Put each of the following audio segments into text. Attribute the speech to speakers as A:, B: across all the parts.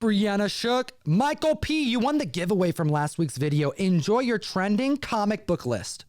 A: Brianna Shook. Michael P., you won the giveaway from last week's video. Enjoy your trending comic book list.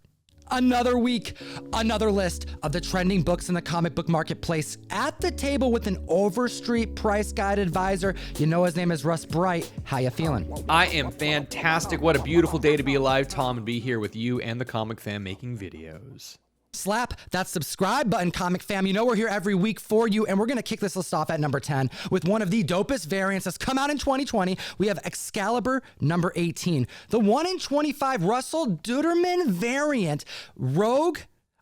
A: Another week, another list of the trending books in the comic book marketplace. At the table with an Overstreet price guide advisor. You know his name is Russ Bright. How you feeling?
B: I am fantastic. What a beautiful day to be alive, Tom, and be here with you and the Comic Fam making videos.
A: Slap that subscribe button, Comic Fam. You know we're here every week for you, and we're going to kick this list off at number 10 with one of the dopest variants that's come out in 2020. We have Excalibur number 18. The 1 in 25 Russell Duderman variant. Rogue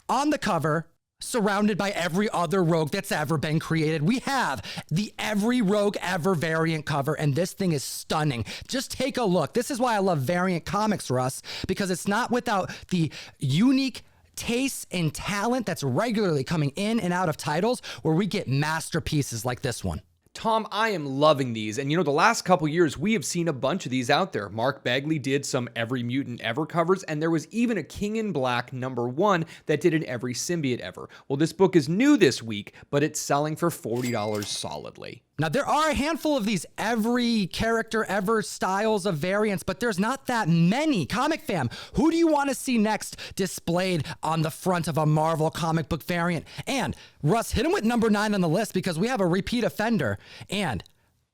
A: on the cover, surrounded by every other Rogue that's ever been created. We have the every Rogue ever variant cover, and this thing is stunning. Just take a look. This is why I love variant comics, Russ, because it's not without the unique taste and talent that's regularly coming in and out of titles where we get masterpieces like this one.
B: Tom, I am loving these, and you know, the last couple years, we have seen a bunch of these out there. Mark Bagley did some Every Mutant Ever covers, and there was even a King in Black #1 that did an Every Symbiote Ever. Well, this book is new this week, but it's selling for $40 solidly.
A: Now, there are a handful of these every character ever styles of variants, but there's not that many. Comic Fam, who do you want to see next displayed on the front of a Marvel comic book variant? And Russ, hit him with number 9 on the list because we have a repeat offender and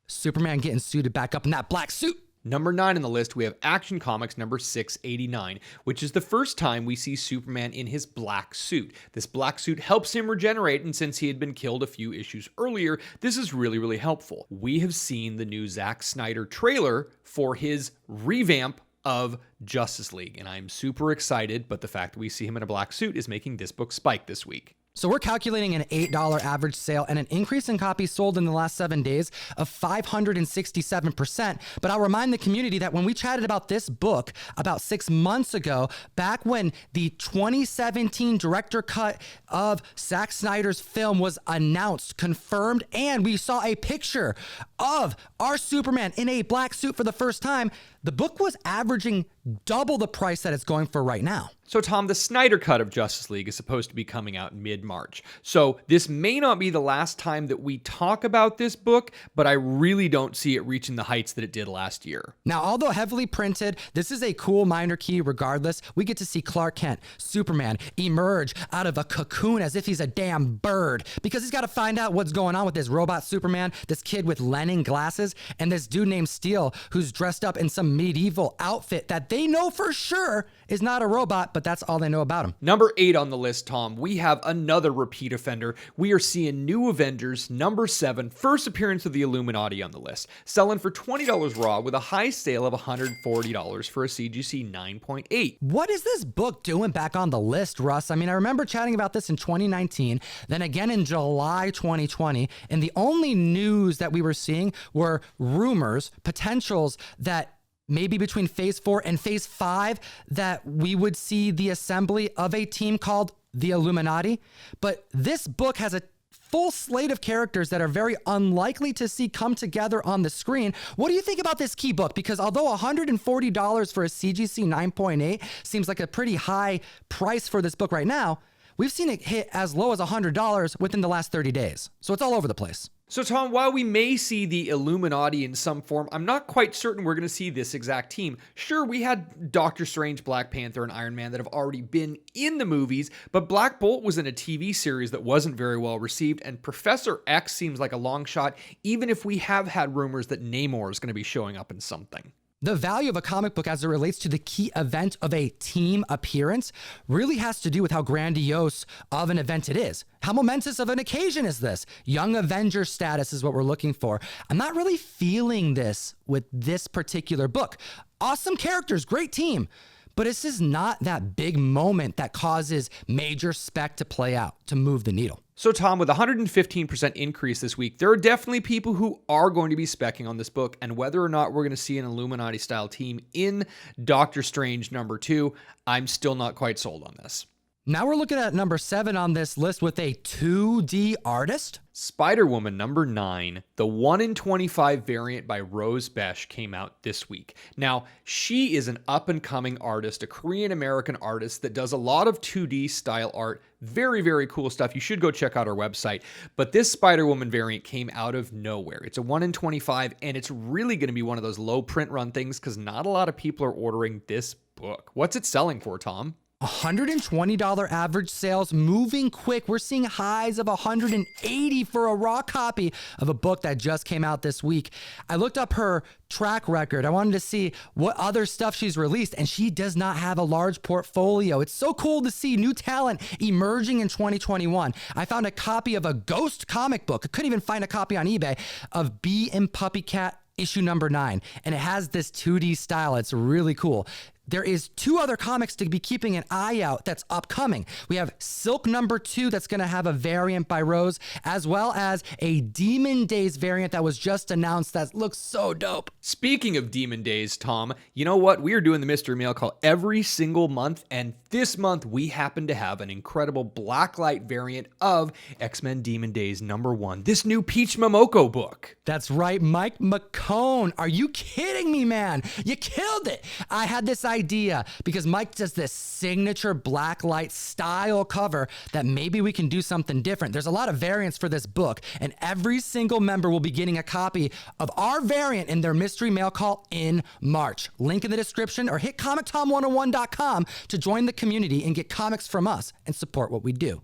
A: Superman getting suited back up in that black suit.
B: Number 9 on the list, we have Action Comics number 689, which is the first time we see Superman in his black suit. This black suit helps him regenerate, and since he had been killed a few issues earlier, this is really, really helpful. We have seen the new Zack Snyder trailer for his revamp of Justice League, and I'm super excited, but the fact that we see him in a black suit is making this book spike this week.
A: So we're calculating an $8 average sale and an increase in copies sold in the last 7 days of 567%. But I'll remind the community that when we chatted about this book about 6 months ago, back when the 2017 director cut of Zack Snyder's film was announced, confirmed, and we saw a picture of our Superman in a black suit for the first time, the book was averaging double the price that it's going for right now.
B: So Tom, the Snyder cut of Justice League is supposed to be coming out mid-March. So this may not be the last time that we talk about this book, but I really don't see it reaching the heights that it did last year.
A: Now, although heavily printed, this is a cool minor key regardless. We get to see Clark Kent, Superman, emerge out of a cocoon as if he's a damn bird because he's got to find out what's going on with this robot Superman, this kid with Lenin glasses, and this dude named Steel who's dressed up in some medieval outfit that they know for sure is not a robot, but that's all they know about him.
B: Number 8 on the list, Tom, we have another repeat offender. We are seeing New Avengers, number 7, first appearance of the Illuminati on the list, selling for $20 raw with a high sale of $140 for a CGC 9.8.
A: What is this book doing back on the list, Russ? I mean, I remember chatting about this in 2019, then again in July 2020, and the only news that we were seeing were rumors, potentials that maybe between phase 4 and phase 5 that we would see the assembly of a team called the Illuminati. But this book has a full slate of characters that are very unlikely to see come together on the screen. What do you think about this key book? Because although $140 for a CGC 9.8 seems like a pretty high price for this book right now, we've seen it hit as low as $100 within the last 30 days. So it's all over the place.
B: So Tom, while we may see the Illuminati in some form, I'm not quite certain we're going to see this exact team. Sure, we had Doctor Strange, Black Panther, and Iron Man that have already been in the movies, but Black Bolt was in a TV series that wasn't very well received, and Professor X seems like a long shot, even if we have had rumors that Namor is going to be showing up in something.
A: The value of a comic book as it relates to the key event of a team appearance really has to do with how grandiose of an event it is. How momentous of an occasion is this? Young Avenger status is what we're looking for. I'm not really feeling this with this particular book. Awesome characters, great team. But this is not that big moment that causes major spec to play out, to move the needle.
B: So Tom, with a 115% increase this week, there are definitely people who are going to be speccing on this book, and whether or not we're going to see an Illuminati-style team in Doctor Strange number 2, I'm still not quite sold on this.
A: Now we're looking at number 7 on this list with a 2D artist.
B: Spider-Woman number 9, the 1 in 25 variant by Rose Besh came out this week. Now, she is an up-and-coming artist, a Korean-American artist that does a lot of 2D style art. Very, very cool stuff. You should go check out her website. But this Spider-Woman variant came out of nowhere. It's a 1 in 25, and it's really going to be one of those low print run things because not a lot of people are ordering this book. What's it selling for, Tom?
A: $120 average sales, moving quick. We're seeing highs of $180 for a raw copy of a book that just came out this week. I looked up her track record. I wanted to see what other stuff she's released, and she does not have a large portfolio. It's so cool to see new talent emerging in 2021. I found a copy of a ghost comic book. I couldn't even find a copy on eBay of Bee and Puppy Cat issue number 9, and it has this 2D style. It's really cool. There is 2 other comics to be keeping an eye out that's upcoming. We have Silk number 2 that's going to have a variant by Rose, as well as a Demon Days variant that was just announced that looks so dope.
B: Speaking of Demon Days, Tom, you know what? We are doing the Mystery Mail Call every single month, and this month we happen to have an incredible blacklight variant of X-Men Demon Days number 1, this new Peach Momoko book.
A: That's right, Mike McCone. Are you kidding me, man? You killed it. I had this idea because Mike does this signature blacklight style cover that maybe we can do something different. There's a lot of variants for this book, and every single member will be getting a copy of our variant in their mystery mail call in March. Link in the description, or hit Comictom101.com to join the community and get comics from us and support what we do.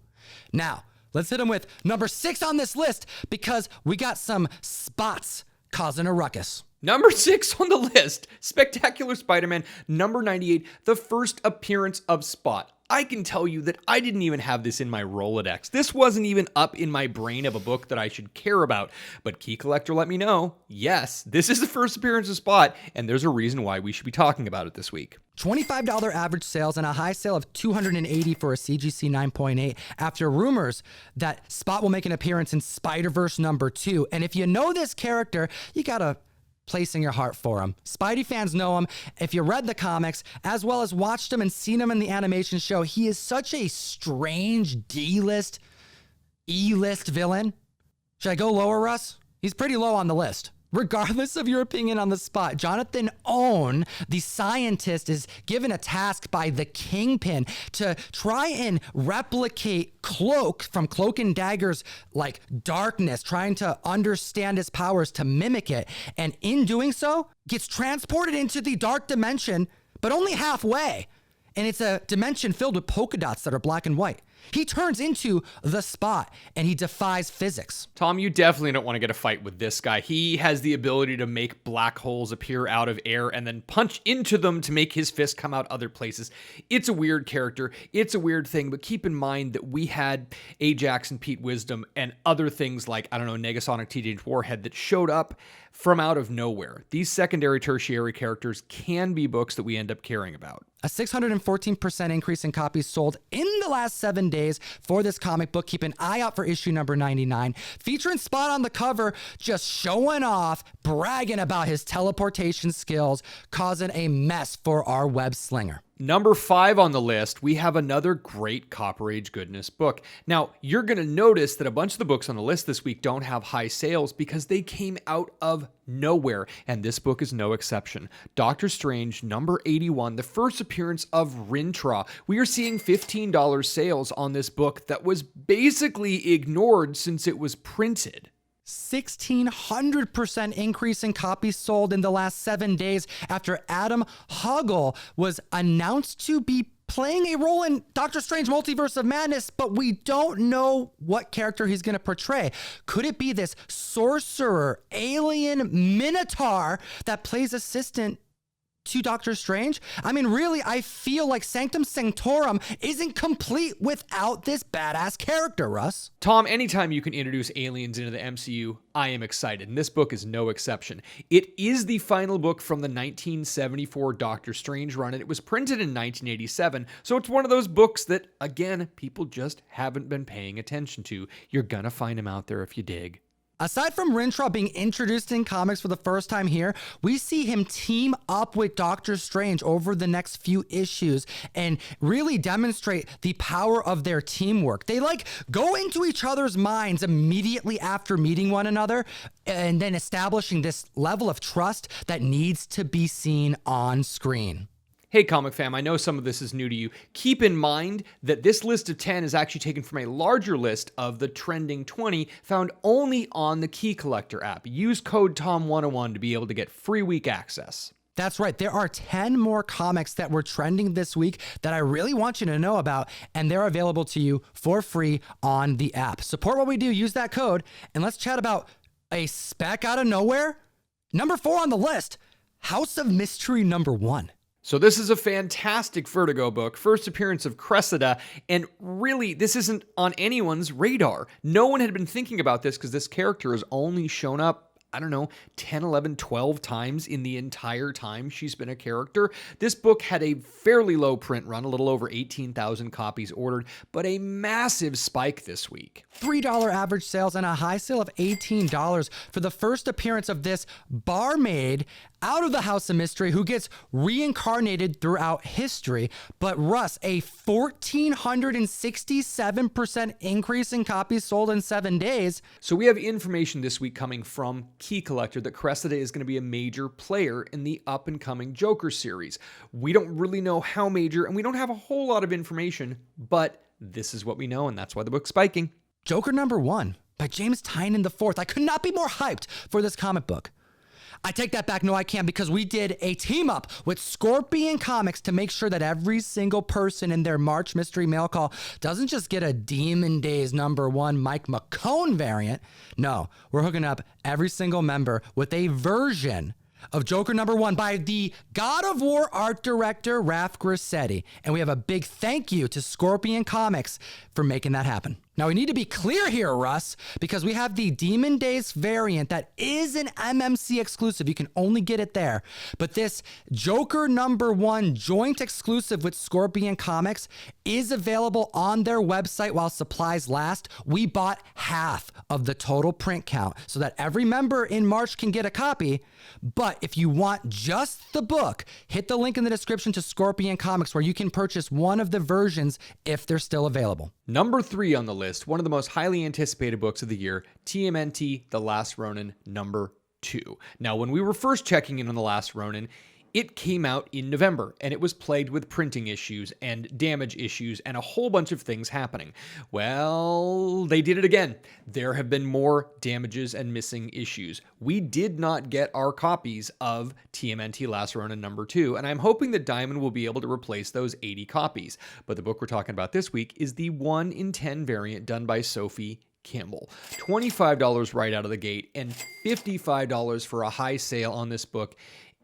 A: Now, let's hit them with number 6 on this list because we got some spots causing a ruckus.
B: Number 6 on the list, Spectacular Spider-Man number 98, the first appearance of Spot. I can tell you that I didn't even have this in my Rolodex. This wasn't even up in my brain of a book that I should care about. But Key Collector let me know, yes, this is the first appearance of Spot, and there's a reason why we should be talking about it this week.
A: $25 average sales and a high sale of $280 for a CGC 9.8 after rumors that Spot will make an appearance in Spider-Verse number 2. And if you know this character, you gotta place in your heart for him. Spidey fans know him. If you read the comics, as well as watched him and seen him in the animation show, he is such a strange D-list, E-list villain. Should I go lower, Russ? He's pretty low on the list. Regardless of your opinion on the Spot, Jonathan Owen, the scientist, is given a task by the Kingpin to try and replicate Cloak from Cloak and Dagger's like darkness, trying to understand his powers to mimic it. And in doing so, gets transported into the dark dimension, but only halfway. And it's a dimension filled with polka dots that are black and white. He turns into the Spot, and he defies physics.
B: Tom, you definitely don't want to get a fight with this guy. He has the ability to make black holes appear out of air and then punch into them to make his fist come out other places. It's a weird character. It's a weird thing, but keep in mind that we had Ajax and Pete Wisdom and other things like, Negasonic Teenage Warhead that showed up from out of nowhere. These secondary, tertiary characters can be books that we end up caring about.
A: A 614% increase in copies sold in the last 7 days for this comic book. Keep an eye out for issue number 99. Featuring Spot on the cover, just showing off, bragging about his teleportation skills, causing a mess for our web slinger.
B: Number 5 on the list, we have another great Copper Age goodness book. Now, you're going to notice that a bunch of the books on the list this week don't have high sales because they came out of nowhere, and this book is no exception. Doctor Strange, number 81, the first appearance of Rintrah. We are seeing $15 sales on this book that was basically ignored since it was printed.
A: 1,600% increase in copies sold in the last 7 days after Adam Huggle was announced to be playing a role in Doctor Strange Multiverse of Madness, but we don't know what character he's going to portray. Could it be this sorcerer, alien minotaur that plays assistant to Doctor Strange? I mean, really, I feel like Sanctum Sanctorum isn't complete without this badass character, Russ.
B: Tom, anytime you can introduce aliens into the MCU, I am excited, and this book is no exception. It is the final book from the 1974 Doctor Strange run, and it was printed in 1987, so it's one of those books that, again, people just haven't been paying attention to. You're gonna find them out there if you dig.
A: Aside from Rintrah being introduced in comics for the first time here, we see him team up with Doctor Strange over the next few issues and really demonstrate the power of their teamwork. They go into each other's minds immediately after meeting one another and then establishing this level of trust that needs to be seen on screen.
B: Hey, comic fam, I know some of this is new to you. Keep in mind that this list of 10 is actually taken from a larger list of the trending 20 found only on the Key Collector app. Use code TOM101 to be able to get free week access.
A: That's right. There are 10 more comics that were trending this week that I really want you to know about, and they're available to you for free on the app. Support what we do, use that code, and let's chat about a spec out of nowhere. Number 4 on the list, House of Mystery #1.
B: So this is a fantastic Vertigo book, first appearance of Cressida, and really, this isn't on anyone's radar. No one had been thinking about this because this character has only shown up, 10, 11, 12 times in the entire time she's been a character. This book had a fairly low print run, a little over 18,000 copies ordered, but a massive spike this week.
A: $3 average sales and a high sale of $18 for the first appearance of this barmaid out of the House of Mystery who gets reincarnated throughout history. But Russ, a 1,467% increase in copies sold in 7 days.
B: So we have information this week coming from Key Collector that Cressida is going to be a major player in the up-and-coming Joker series. We don't really know how major, and we don't have a whole lot of information, but this is what we know, and that's why the book's spiking.
A: Joker #1 by James Tynion IV. I could not be more hyped for this comic book. I take that back. No, I can't, because we did a team up with Scorpion Comics to make sure that every single person in their March Mystery Mail Call doesn't just get a Demon Days #1 Mike McCone variant. No, we're hooking up every single member with a version of Joker #1 by the God of War art director, Raph Grassetti. And we have a big thank you to Scorpion Comics for making that happen. Now, we need to be clear here, Russ, because we have the Demon Days variant that is an MMC exclusive. You can only get it there. But this Joker #1 joint exclusive with Scorpion Comics is available on their website while supplies last. We bought half of the total print count so that every member in March can get a copy. But if you want just the book, hit the link in the description to Scorpion Comics where you can purchase one of the versions if they're still available.
B: Number 3 on the list, one of the most highly anticipated books of the year, TMNT The Last Ronin #2. Now, when we were first checking in on The Last Ronin, it came out in November, and it was plagued with printing issues and damage issues and a whole bunch of things happening. Well, they did it again. There have been more damages and missing issues. We did not get our copies of TMNT Last Ronin #2, and I'm hoping that Diamond will be able to replace those 80 copies. But the book we're talking about this week is the 1 in 10 variant done by Sophie Campbell. $25 right out of the gate and $55 for a high sale on this book.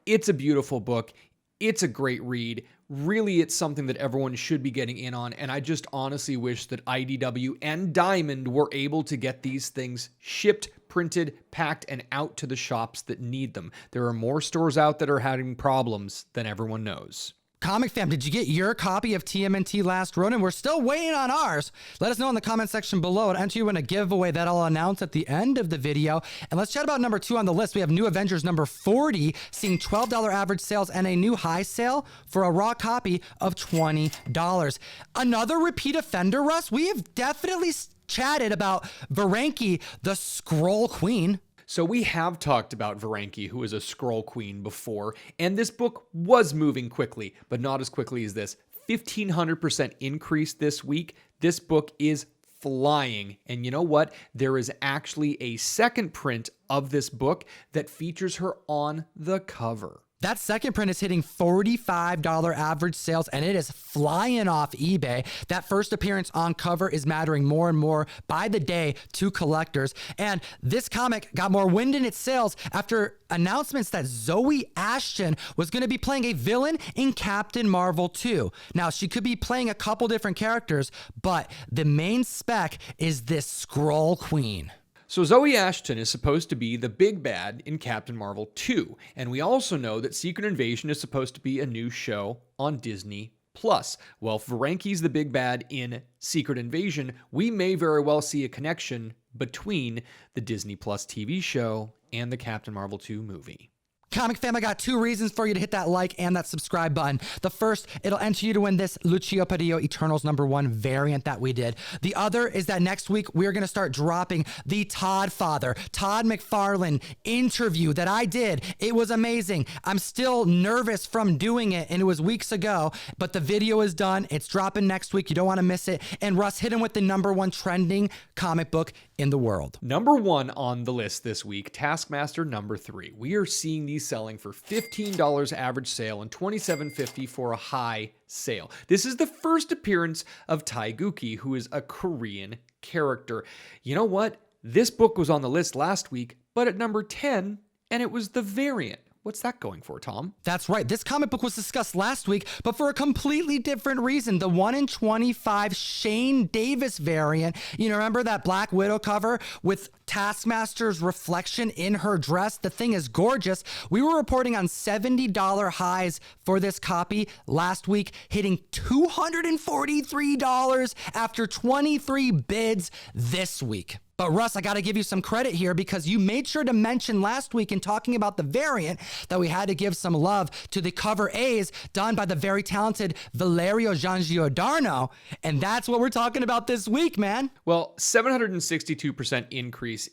B: It's a beautiful book. It's a great read. Really, it's something that everyone should be getting in on, and I just honestly wish that IDW and Diamond were able to get these things shipped, printed, packed, and out to the shops that need them. There are more stores out that are having problems than everyone knows.
A: Comic fam, did you get your copy of TMNT Last Ronin? We're still waiting on ours. Let us know in the comment section below and enter you in a giveaway that I'll announce at the end of the video. And let's chat about number 2 on the list. We have New Avengers #40, seeing $12 average sales and a new high sale for a raw copy of $20. Another repeat offender, Russ. We have definitely chatted about Varanki, the Skrull Queen.
B: So we have talked about Varanki, who is a Skrull Queen, before, and this book was moving quickly, but not as quickly as this. 1,500% increase this week. This book is flying. And you know what? There is actually a second print of this book that features her on the cover.
A: That second print is hitting $45 average sales, and it is flying off eBay. That first appearance on cover is mattering more and more by the day to collectors. And this comic got more wind in its sails after announcements that Zoe Ashton was going to be playing a villain in Captain Marvel 2. Now, she could be playing a couple different characters, but the main spec is this Skrull Queen.
B: So Zoe Ashton is supposed to be the big bad in Captain Marvel 2, and we also know that Secret Invasion is supposed to be a new show on Disney+. Well, if Varanki's the big bad in Secret Invasion, we may very well see a connection between the Disney Plus TV show and the Captain Marvel 2 movie.
A: Comic fam, I got 2 reasons for you to hit that like and that subscribe button. The first, it'll enter you to win this Lucio Padillo Eternals #1 variant that we did. The other is that next week we're going to start dropping the Todd McFarlane interview that I did. It was amazing. I'm still nervous from doing it, and it was weeks ago, but the video is done. It's dropping next week. You don't want to miss it. And Russ, hit him with the #1 trending comic book in the world.
B: #1 on the list this week, Taskmaster #3. We are seeing these selling for $15 average sale and $27.50 for a high sale. This is the first appearance of Taeguki, who is a Korean character. You know what? This book was on the list last week, but at number 10, and it was the variant. What's that going for, Tom?
A: That's right. This comic book was discussed last week, but for a completely different reason. The 1 in 25 Shane Davis variant. You know, remember that Black Widow cover with Taskmaster's reflection in her dress? The thing is gorgeous. We were reporting on $70 highs for this copy last week, hitting $243 after 23 bids this week. But Russ, I got to give you some credit here because you made sure to mention last week in talking about the variant that we had to give some love to the cover A's done by the very talented Valerio Giangiordano. And that's what we're talking about this week, man.
B: Well, 762% increase.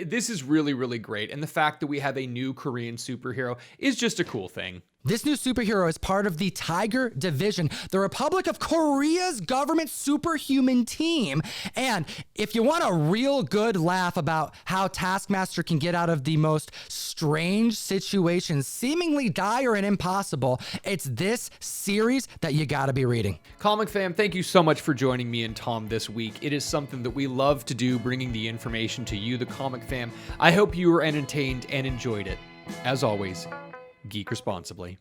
B: This is really, really great. And the fact that we have a new Korean superhero is just a cool thing.
A: This new superhero is part of the Tiger Division, the Republic of Korea's government superhuman team. And if you want a real good laugh about how Taskmaster can get out of the most strange situations, seemingly dire and impossible, it's this series that you gotta be reading.
B: Comic fam, thank you so much for joining me and Tom this week. It is something that we love to do, bringing the information to you, the comic fam. I hope you were entertained and enjoyed it. As always, geek responsibly.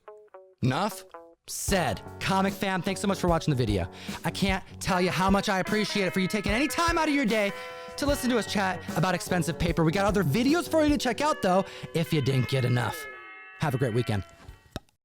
A: Enough said. Comic fam, thanks so much for watching the video. I can't tell you how much I appreciate it for you taking any time out of your day to listen to us chat about expensive paper. We got other videos for you to check out, though, if you didn't get enough. Have a great weekend.